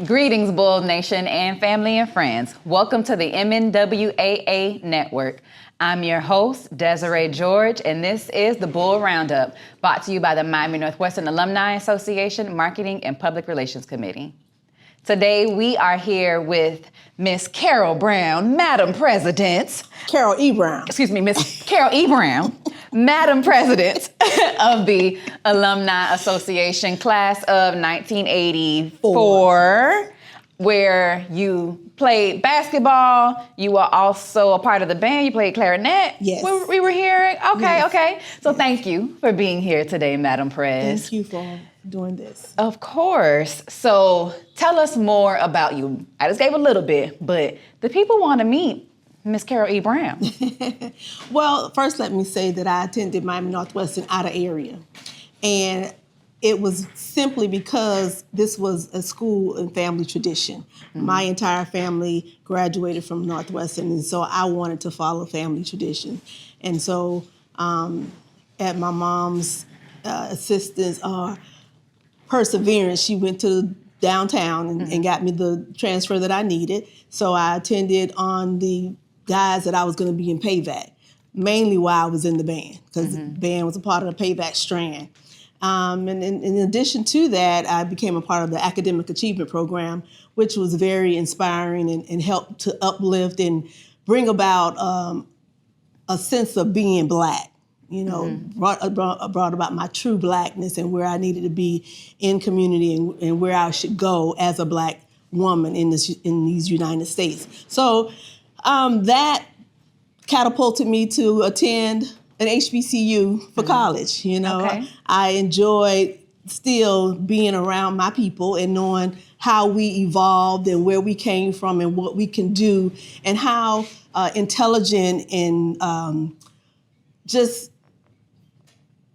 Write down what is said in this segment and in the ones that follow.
Greetings, Bull Nation and family and friends. Welcome to the MNWAA Network. I'm your host, Desiree George, and this is the Bull RoundUp, brought to you by the Miami Northwestern Alumni Association Marketing and Public Relations Committee. Today, we are here with Miss Carol Brown, Madam President. Carol E. Brown. Excuse me, Miss Carol E. Brown, Madam President of the Alumni Association, class of 1984, where you played basketball. You were also a part of the band. You played clarinet. Yes. We were hearing. Okay, yes. Okay. So thank you for being here today, Madam Pres. Thank you for doing this. Of course. So tell us more about you. I just gave a little bit, but the people want to meet Miss Carol E. Brown. Well, first let me say that I attended Miami Northwestern out of area. And it was simply because this was a school and family tradition. Mm-hmm. My entire family graduated from Northwestern, and so I wanted to follow family tradition. And so at my mom's assistance or perseverance, she went to downtown and got me the transfer that I needed. So I attended on the guise that I was going to be in PAVAC, mainly while I was in the band, because the band was a part of the PAVAC strand. And in addition to that, I became a part of the Academic Achievement Program, which was very inspiring and helped to uplift and bring about a sense of being Black. You know, brought about my true Blackness and where I needed to be in community and where I should go as a Black woman in these United States. So that catapulted me to attend an HBCU for college. You know, Okay. I enjoyed still being around my people and knowing how we evolved and where we came from and what we can do and how intelligent and just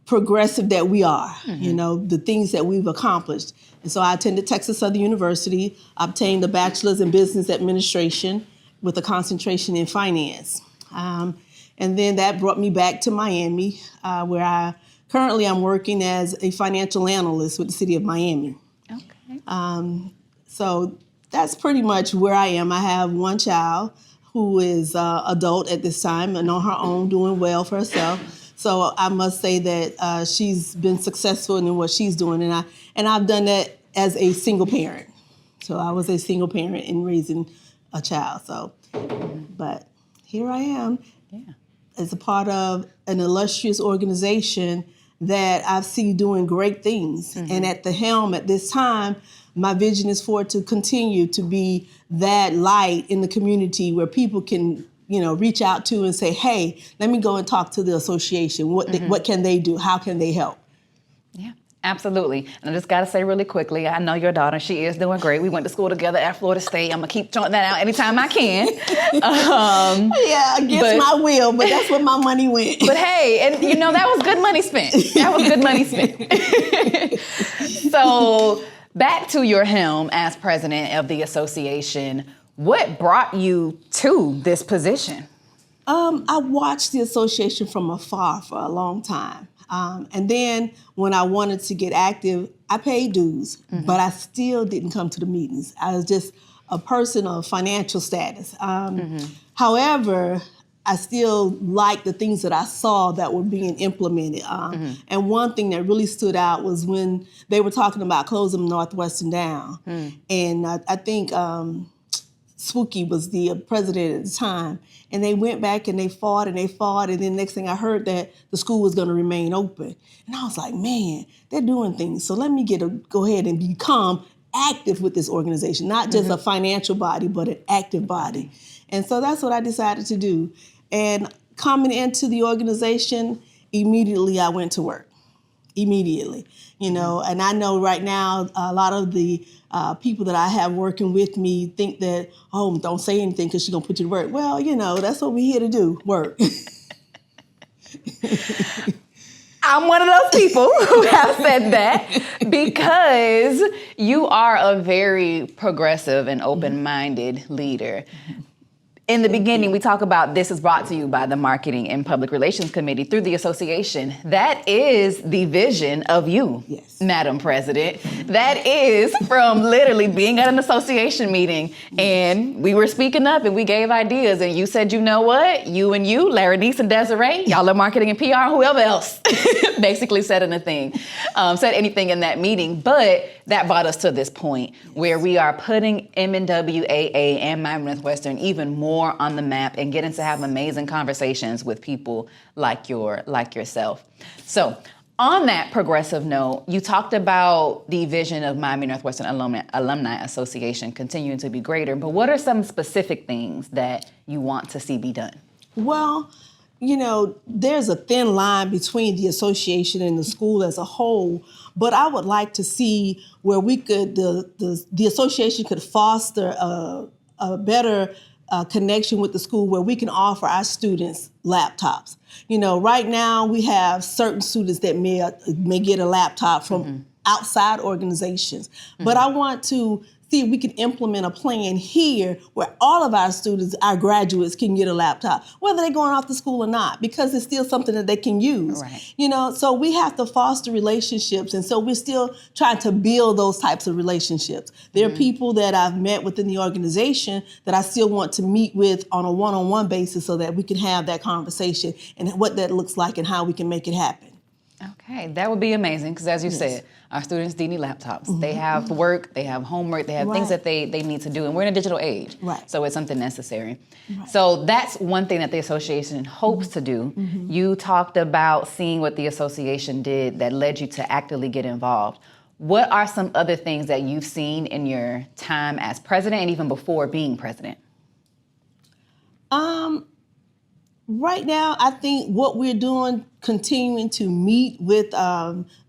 progressive that we are, you know, the things that we've accomplished. And so I attended Texas Southern University, obtained a bachelor's in business administration with a concentration in finance. And then that brought me back to Miami, where I'm working as a financial analyst with the city of Miami. Okay. So that's pretty much where I am. I have one child who is adult at this time and on her own, doing well for herself. So I must say that she's been successful in what she's doing, and I've done that as a single parent. So I was a single parent in raising a child. So, but here I am as a part of an illustrious organization that I see doing great things. And at the helm at this time, my vision is for it to continue to be that light in the community where people can, you know, reach out to and say, hey, let me go and talk to the association. What can they do? How can they help? Yeah, absolutely. And I just got to say really quickly, I know your daughter. She is doing great. We went to school together at Florida State. I'm going to keep throwing that out anytime I can. Yeah, against my will, but that's where my money went. But hey, and you know, that was good money spent. That was good money spent. So back to your helm as president of the association. What brought you to this position? I watched the association from afar for a long time. And then when I wanted to get active, I paid dues, but I still didn't come to the meetings. I was just a person of financial status. However, I still liked the things that I saw that were being implemented. And one thing that really stood out was when they were talking about closing Northwestern down. And I think Swookie was the president at the time. And they went back and they fought, and then next thing I heard that the school was going to remain open. And I was like, man, they're doing things. So let me go ahead and become active with this organization, not just a financial body, but an active body. And so that's what I decided to do. And coming into the organization, immediately I went to work. immediately, and I know right now a lot of the people that I have working with me think that, oh, don't say anything because she's going to put you to work. Well, that's what we're here to do, work. I'm one of those people who have said that because you are a very progressive and open-minded leader. In the beginning, we talk about this is brought to you by the Marketing and Public Relations Committee through the association. That is the vision of you, yes, Madam President. That is from literally being at an association meeting and we were speaking up and we gave ideas and you said, you know what, you, Larry Deese and Desiree, y'all are marketing and PR, whoever else basically said anything in that meeting. But that brought us to this point where we are putting MNWAA and Miami Northwestern even more on the map and getting to have amazing conversations with people like yourself. So on that progressive note, you talked about the vision of Miami Northwestern Alumni Association continuing to be greater, but what are some specific things that you want to see be done? Well, there's a thin line between the association and the school as a whole, but I would like to see where we could, the association could foster a better connection with the school where we can offer our students laptops. Right now we have certain students that may get a laptop from outside organizations, but I want to see if we can implement a plan here where all of our students, our graduates, can get a laptop, whether they're going off to school or not, because it's still something that they can use. Right. So we have to foster relationships, and so we're still trying to build those types of relationships. There are people that I've met within the organization that I still want to meet with on a one-on-one basis so that we can have that conversation and what that looks like and how we can make it happen. Okay, that would be amazing because as you said, our students do need laptops. They have work, they have homework, they have things that they need to do, and we're in a digital age, so it's something necessary. So that's one thing that the association hopes to do. You talked about seeing what the association did that led you to actively get involved. What are some other things that you've seen in your time as president and even before being president? Right now, I think what we're doing, continuing to meet with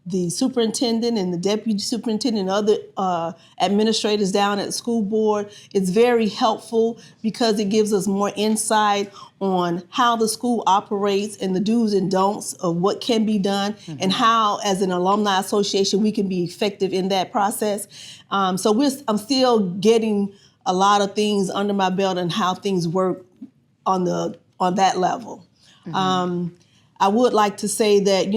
the superintendent and the deputy superintendent and other administrators down at the school board, is very helpful because it gives us more insight on how the school operates and the do's and don'ts of what can be done and how, as an alumni association, we can be effective in that process. I'm still getting a lot of things under my belt and how things work on that level. I would like to say that,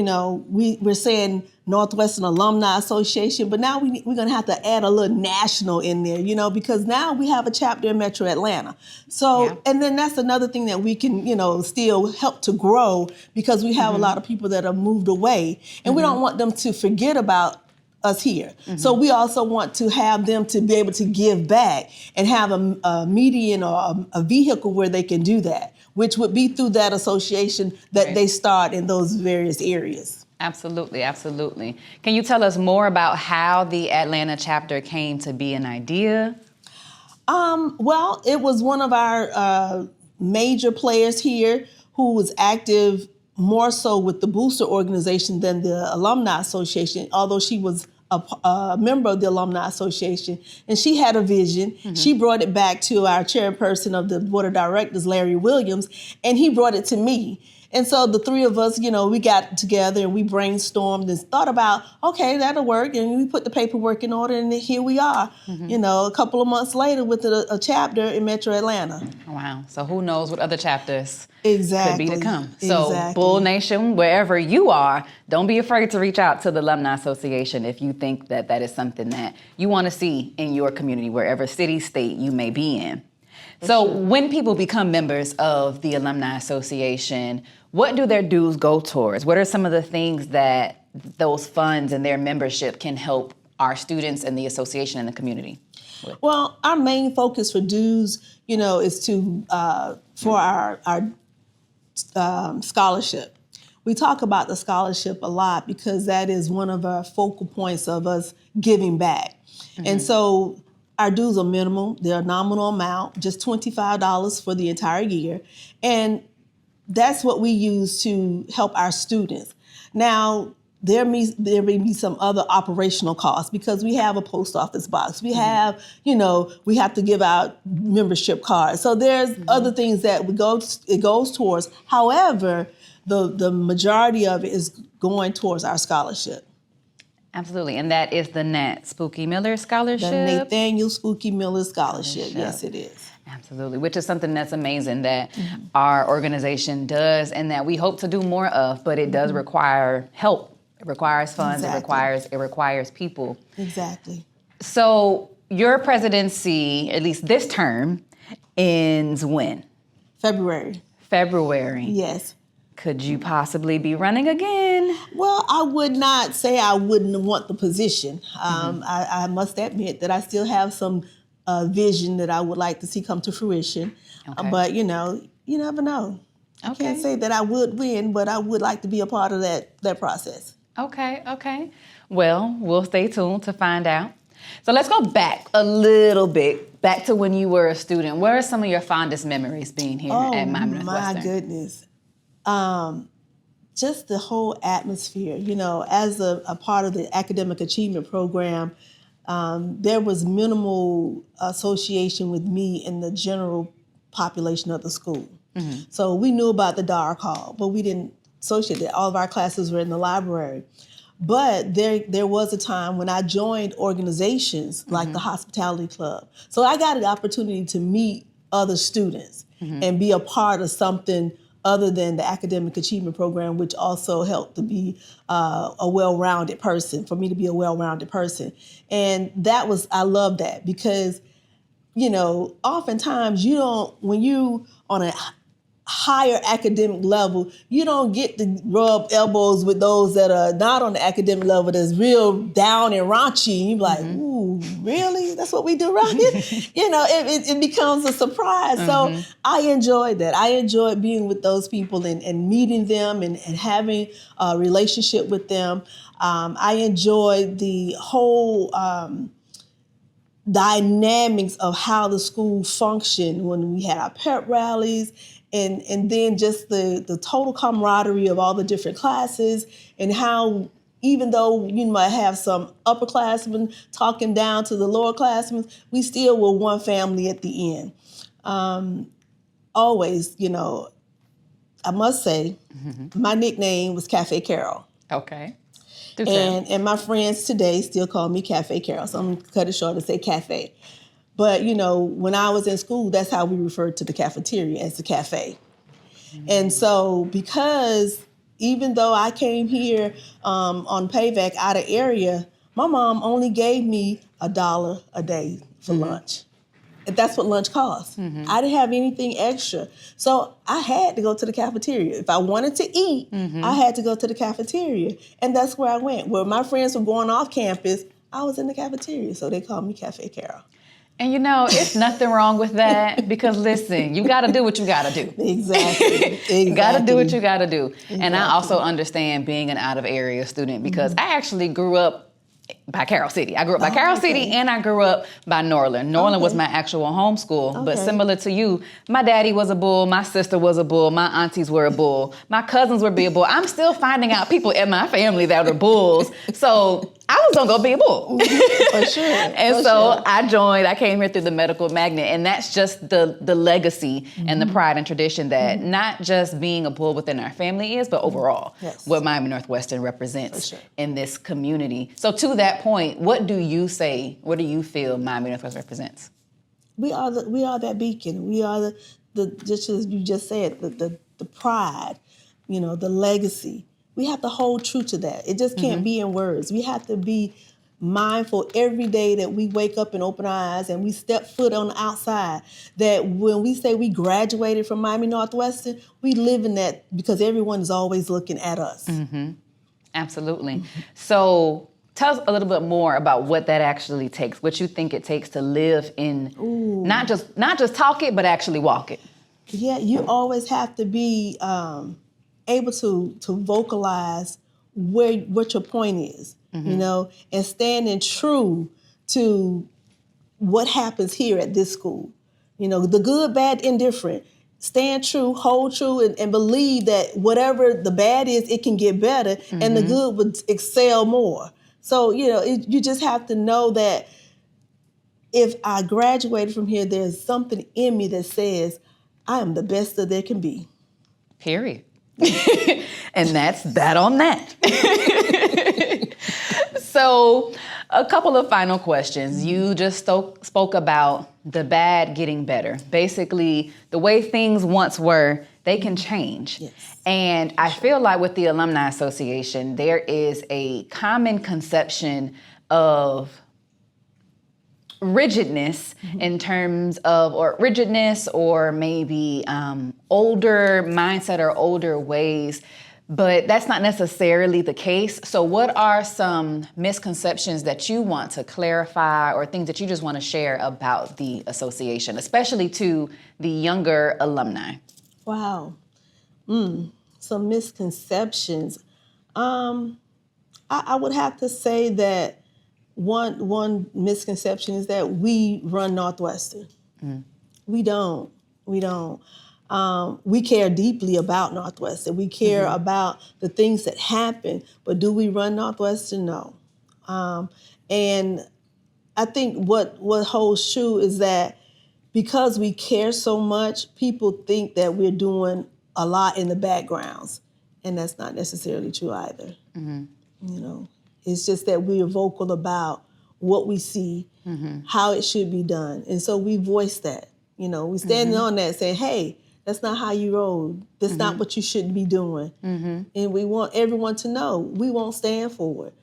we're saying Northwestern Alumni Association, but now we're going to have to add a little national in there, because now we have a chapter in Metro Atlanta. So, and then that's another thing that we can, still help to grow because we have a lot of people that have moved away and we don't want them to forget about us here. So we also want to have them to be able to give back and have a median or a vehicle where they can do that, which would be through that association that they start in those various areas. Absolutely, absolutely. Can you tell us more about how the Atlanta chapter came to be an idea? Well, it was one of our major players here who was active more so with the booster organization than the Alumni Association, although she was a member of the Alumni Association, and she had a vision. She brought it back to our chairperson of the board of directors, Larry Williams, and he brought it to me. And so the three of us, we got together and we brainstormed and thought about, okay, that'll work. And we put the paperwork in order and here we are, a couple of months later with a chapter in Metro Atlanta. Wow. So who knows what other chapters could be to come. So Bull Nation, wherever you are, don't be afraid to reach out to the Alumni Association if you think that that is something that you want to see in your community, wherever city, state you may be in. So when people become members of the Alumni Association, what do their dues go towards? What are some of the things that those funds and their membership can help our students and the association and the community with? Well, our main focus for dues, is for our scholarship. We talk about the scholarship a lot because that is one of our focal points of us giving back. And so our dues are minimal. They're a nominal amount, just $25 for the entire year. And that's what we use to help our students. Now, there may be some other operational costs because we have a post office box. We have, we have to give out membership cards. So there's other things that it goes towards. However, the majority of it is going towards our scholarship. Absolutely. And that is the Nat Spooky Miller Scholarship? The Nathaniel Spooky Miller Scholarship. Yes, it is. Absolutely, which is something that's amazing that our organization does and that we hope to do more of, but it does require help. It requires funds. Exactly. It requires people. Exactly. So your presidency, at least this term, ends when? February. Yes. Could you possibly be running again? Well, I would not say I wouldn't want the position. I must admit that I still have some vision that I would like to see come to fruition. Okay. But, you never know. I can't say that I would win, but I would like to be a part of that process. Okay. Well, we'll stay tuned to find out. So let's go back a little bit, back to when you were a student. What are some of your fondest memories being here at Miami Northwestern? My goodness. Just the whole atmosphere. As a part of the academic achievement program, there was minimal association with me in the general population of the school. So we knew about the dark hall, but we didn't associate that. All of our classes were in the library. But there was a time when I joined organizations like the Hospitality Club. So I got an opportunity to meet other students and be a part of something other than the academic achievement program, which also helped to be a well-rounded person, for me to be a well-rounded person. And I love that because, oftentimes when you on a higher academic level, you don't get to rub elbows with those that are not on the academic level that's real down and raunchy. And you're like, ooh, really? That's what we do around here? It becomes a surprise. So I enjoyed that. I enjoyed being with those people and meeting them and having a relationship with them. I enjoyed the whole dynamics of how the school functioned when we had our pep rallies. And then just the total camaraderie of all the different classes and how even though you might have some upperclassmen talking down to the lowerclassmen, we still were one family at the end. Always, I must say, my nickname was Cafe Carol. Okay. And my friends today still call me Cafe Carol, so I'm going to cut it short and say Cafe. But, when I was in school, that's how we referred to the cafeteria, as the cafe. And so because even though I came here on payback out of area, my mom only gave me $1 a day for lunch. And that's what lunch cost. I didn't have anything extra. So I had to go to the cafeteria. If I wanted to eat, I had to go to the cafeteria. And that's where I went. Where my friends were going off campus, I was in the cafeteria. So they called me Cafe Carol. And it's nothing wrong with that because listen, you got to do what you got to do. Exactly. You got to do what you got to do. Exactly. And I also understand being an out of area student because I actually grew up by Carroll City. I grew up by Carroll City and I grew up by Norland. Norland was my actual home school, but similar to you, my daddy was a bull, my sister was a bull, my aunties were a bull, my cousins were a bull. I'm still finding out people in my family that are bulls. So I was gonna go be a bull. For sure. And so I came here through the medical magnet, and that's just the legacy and the pride and tradition that not just being a bull within our family is, but overall what Miami Northwestern represents in this community. So to that point, what do you feel Miami Northwestern represents? We are that beacon. We are the just as you just said, the pride, the legacy. We have to hold true to that. It just can't be in words. We have to be mindful every day that we wake up and open our eyes and we step foot on the outside, that when we say we graduated from Miami Northwestern, we live in that because everyone is always looking at us. Absolutely. So tell us a little bit more about what that actually takes, what you think it takes to live in, not just talk it, but actually walk it. Yeah, you always have to be able to vocalize what your point is, and standing true to what happens here at this school. The good, bad, indifferent. stand true, hold true, and believe that whatever the bad is, it can get better, and the good would excel more. So, you just have to know that if I graduated from here, there's something in me that says I am the best that there can be. Period. And that's that on that. So, a couple of final questions. You just spoke about the bad getting better. Basically, the way things once were, they can change. Yes. And I feel like with the Alumni Association, there is a common conception of rigidness in terms of, or rigidness, or maybe older mindset or older ways, but that's not necessarily the case. So what are some misconceptions that you want to clarify, or things that you just want to share about the association, especially to the younger alumni? Wow. Some misconceptions. I would have to say that one misconception is that we run Northwestern. We don't. We care deeply about Northwestern. We care about the things that happen, but do we run Northwestern? No. And I think what holds true is that because we care so much, people think that we're doing a lot in the backgrounds, and that's not necessarily true either. It's just that we are vocal about what we see, how it should be done, and so we voice that. We standing on that, saying, "Hey, that's not how you roll. That's not what you should be doing." And we want everyone to know we won't stand for it.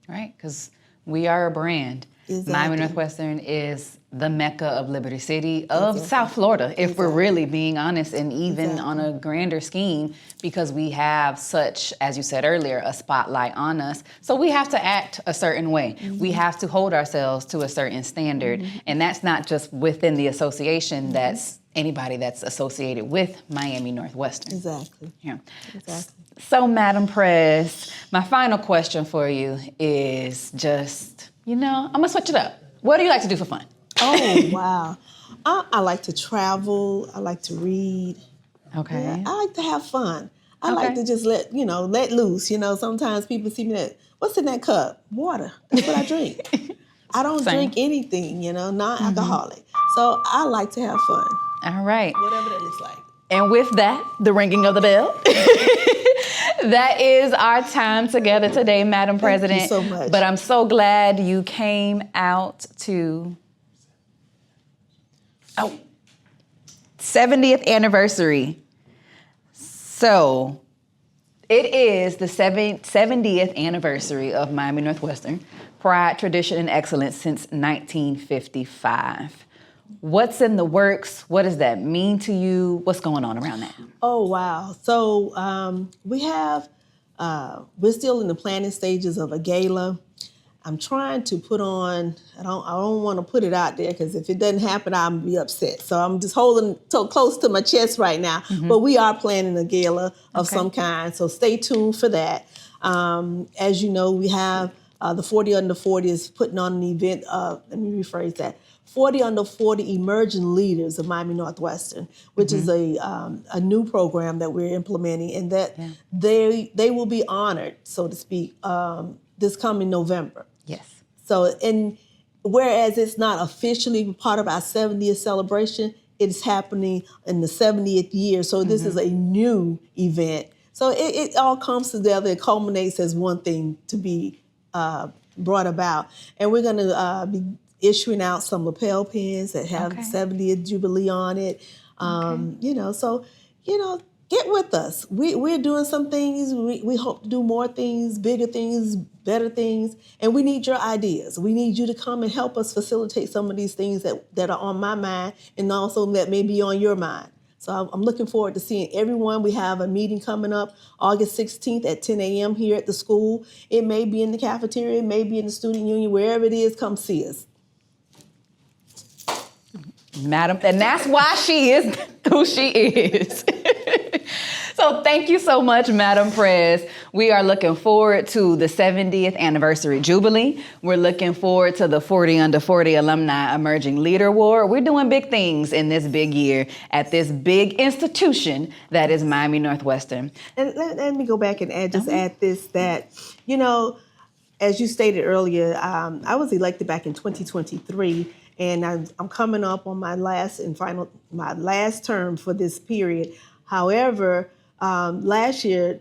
Right, because we are a brand. Exactly. Miami Northwestern is the Mecca of Liberty City, of South Florida, if we're really being honest, and even on a grander scheme, because we have such, as you said earlier, a spotlight on us. So we have to act a certain way. We have to hold ourselves to a certain standard. And that's not just within the association, that's anybody that's associated with Miami Northwestern. Exactly. Yeah. Exactly. So, Madam Press, my final question for you is just, I'm going to switch it up. What do you like to do for fun? Oh, wow. I like to travel. I like to read. Okay. Yeah, I like to have fun. I like to just let loose. Sometimes people see me what's in that cup? Water. That's what I drink. I don't drink anything, non-alcoholic. So I like to have fun. All right. Whatever that looks like. And with that, the ringing of the bell. That is our time together today, Madam President. Thank you so much. But I'm so glad you came out to 70th anniversary. So it is the 70th anniversary of Miami Northwestern. Pride, tradition, and excellence since 1955. What's in the works? What does that mean to you? What's going on around that? Oh, wow. So we're still in the planning stages of a gala. I'm trying to put on, I don't want to put it out there because if it doesn't happen, I'll be upset. So I'm just holding so close to my chest right now. But we are planning a gala of some kind. So stay tuned for that. As you know, we have the 40 Under 40 is putting on an event. Let me rephrase that. 40 Under 40 Emerging Leaders of Miami Northwestern, which is a new program that we're implementing, and that they will be honored, so to speak, this coming November. Yes. So, and whereas it's not officially part of our 70th celebration, it's happening in the 70th year. So this is a new event. So it all comes together. It culminates as one thing to be brought about. And we're going to be issuing out some lapel pins that have 70th Jubilee on it. Get with us. We're doing some things. We hope to do more things, bigger things, better things. And we need your ideas. We need you to come and help us facilitate some of these things that are on my mind and also that may be on your mind. So I'm looking forward to seeing everyone. We have a meeting coming up August 16th at 10 a.m. here at the school. It may be in the cafeteria, it may be in the student union, wherever it is, come see us. Madam, and that's why she is who she is. So thank you so much, Madam Prez. We are looking forward to the 70th anniversary Jubilee. We're looking forward to the 40 Under 40 Alumni Emerging Leader Award. We're doing big things in this big year at this big institution that is Miami Northwestern. And let me go back and add this, that, as you stated earlier, I was elected back in 2023, and I'm coming up on my last term for this period. However, last year,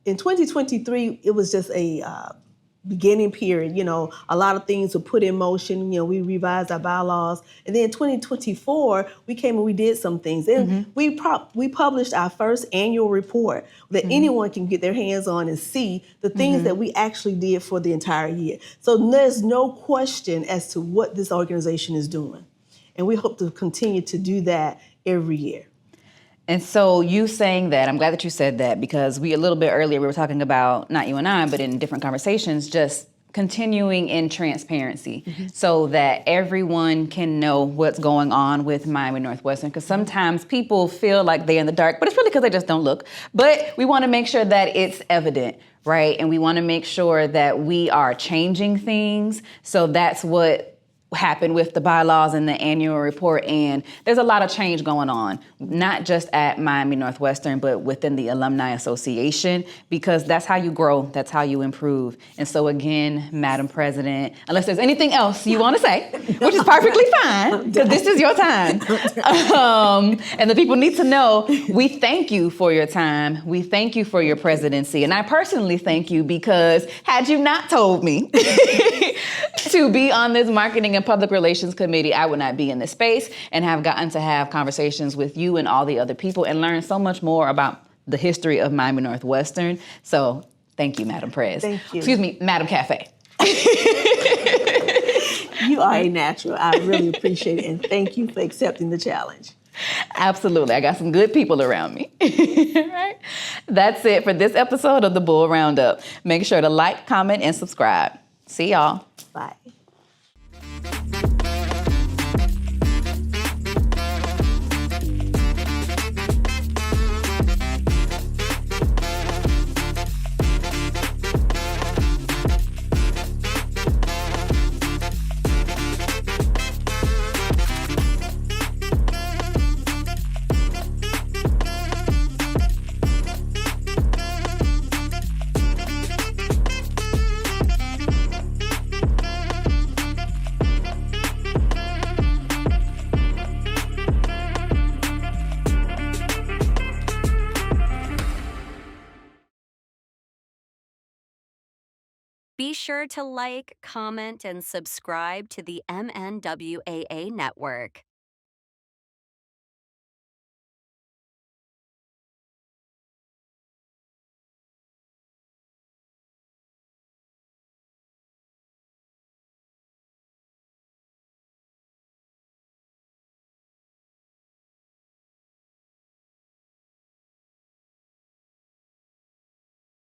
in 2023, it was just a beginning period. A lot of things were put in motion. We revised our bylaws, and then in 2024, we came and we did some things. And we published our first annual report that anyone can get their hands on and see the things that we actually did for the entire year. So there's no question as to what this organization is doing, and we hope to continue to do that every year. And so you saying that, I'm glad that you said that, because a little bit earlier we were talking about, not you and I, but in different conversations, just continuing in transparency so that everyone can know what's going on with Miami Northwestern. Because sometimes people feel like they're in the dark, but it's really because they just don't look. But we want to make sure that it's evident, right? And we want to make sure that we are changing things. So that's what happened with the bylaws and the annual report, and there's a lot of change going on, not just at Miami Northwestern, but within the Alumni Association, because that's how you grow, that's how you improve. And so again, Madam President, unless there's anything else you want to say, which is perfectly fine, because this is your time, and the people need to know, we thank you for your time, we thank you for your presidency, and I personally thank you because had you not told me to be on this marketing and public relations committee, I would not be in this space and have gotten to have conversations with you and all the other people and learn so much more about the history of Miami Northwestern. So thank you, Madam Prez. Thank you. Excuse me, Madam Cafe. You are a natural. I really appreciate it, and thank you for accepting the challenge. Absolutely. I got some good people around me. Right? That's it for this episode of the Bull Roundup. Make sure to like, comment, and subscribe. See y'all. Bye. Be sure to like, comment, and subscribe to the MNWAA Network.